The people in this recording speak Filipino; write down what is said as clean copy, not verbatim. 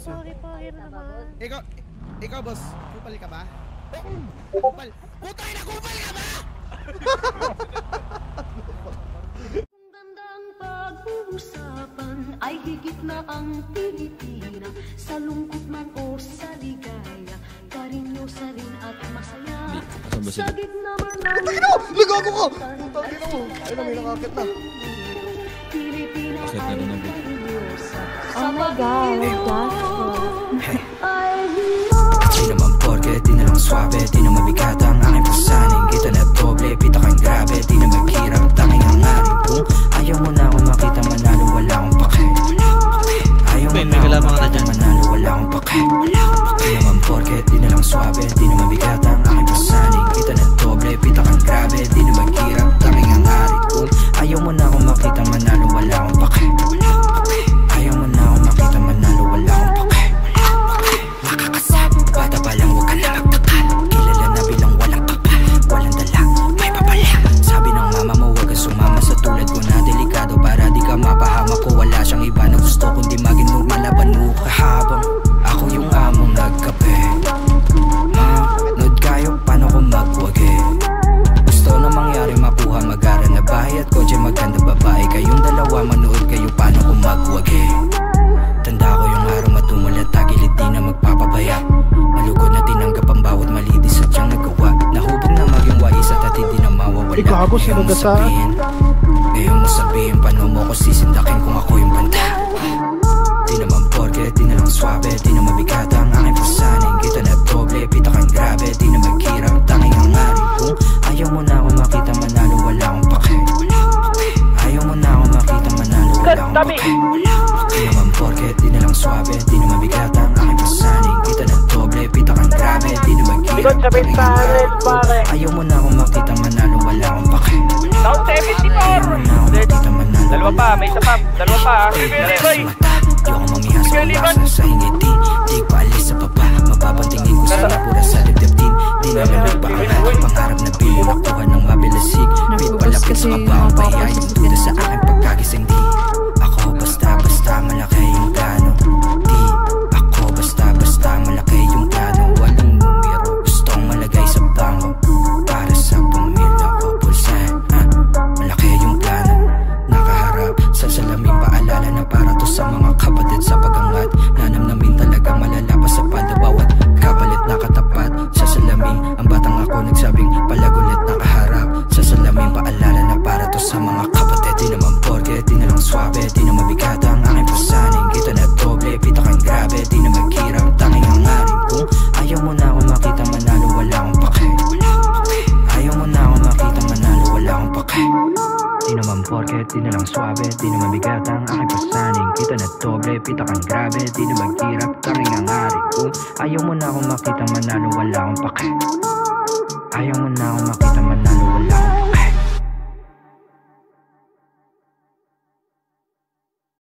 boss. Pogi naman. Ikaw boss, kupal ka ba? Kupal. Putay na kupal ka ba? Kung gandang pag-uusapan ay higit na ang Pilipina. Sa lungkot man o sa ligaya, karinyosa rin at masaya. Sa gitna man ang Ligago ko! Putang ina mo. Ay na, may nakakit na. Pilipina ay karinyosa. Oh my God, Di naman porke, di na lang swabe, di na mabigat ang aking pasaning. Kita na doble, pita kang grabe, di na maghirap, tanging ang aring kung ayaw mo na akong makita manalo, wala akong pake. Ayaw mo na akong makita manalo, wala akong pake. Di naman porke, di na lang swabe, di na mabigat ang aking pasaning. Kita na doble, pita kang grabe, di na maghirap, tanging ang aring kung ayaw mo na akong makita manalo, wala akong pake. Ayaw mo na akong makita manalo, wala akong pake. Bata pa lang, huwag ka na magtaka. Kilala na bilang walang kapa, walang dala, may papala. Sabi ng mama mo, huwag ka sumama sa tulad ko na delikado. Para di ka mapahama ko, wala siyang iba na gusto kundi maging normal na banu ka. Habang ako yung among nagkape, nood kayo, paano ko magwagi? Gusto na mangyari makuha, mag-ara na bahay at kotse, maganda babae. Kayong dalawa, manood kayo, paano ko magwagi? Tanda ko yung araw matumulat, tagilid di na magpapabaya. Malugod na tinanggap ang bawat mali, di sadyang nagawa. Nahubog na maging wais at hindi na mawawala. Ikago, sino ka sa? Ngayon mo sabihin, paano mo ko sisindakin kung ako yung banda? Di naman porke, di na lang swabe, di na mabigat ang aking pasaning. Kita na doble, pita kang grabe, di na maghirap, tanging ang aring kung ayaw mo na akong makita manalo, wala akong pake. Ayaw mo na akong makita manalo, wala akong pake. Di naman porke, di na lang swabe, di na mabigat ang aking pasaning. Kita na doble, pita kang grabe, di na maghirap, tanging ang aring kung ayaw mo na akong makita manalo, wala akong pake. Sound 74! Ayaw mo na akong makita manalo, Dalawa pa, may isa pa, dalawa pa. di ako mamihas kung laksa sa hingiti. Di pa alis sa baba, mapapantingin ko sa pura sa dibdib. Di naman nagpaangat, pangarap na bilin nakuha ng mabilasig. Di palapit sa kabaong pahiya yung duda sa aking pagkagising. Di ako basta-basta malaki yung plano. Di ako basta-basta malaki yung plano. Walang numero, gustong malagay sa bangko. Para sa pamilya ko, pulsahe, malaki yung plano. Nakaharap sa salaming paalala na para to sa mga kapatid sa pagangat. Nanamnamin talaga malala pa sa panda, bawat kapalit nakatapat sa salaming. Ang batang ako nagsabing palagulit nakaharap sa salaming paalala na para to sa mga kapatid. Di naman porke, di na lang swabe, di na mabigat ang aking pasaning. Kita na doble, pita kang grabe, di na maghirap, tanging ang aring kung ayaw mo na akong makita manalo, wala akong pake. Ayaw mo na akong makita manalo, wala akong pake. Di naman porke, di na lang swabe, di na mabigat ang aking pasaning. Kita na doble, pita kang grabe, di na maghirap, tanging ang aring kung ayaw mo na akong makita manalo, wala akong pake. Ayaw mo na akong makita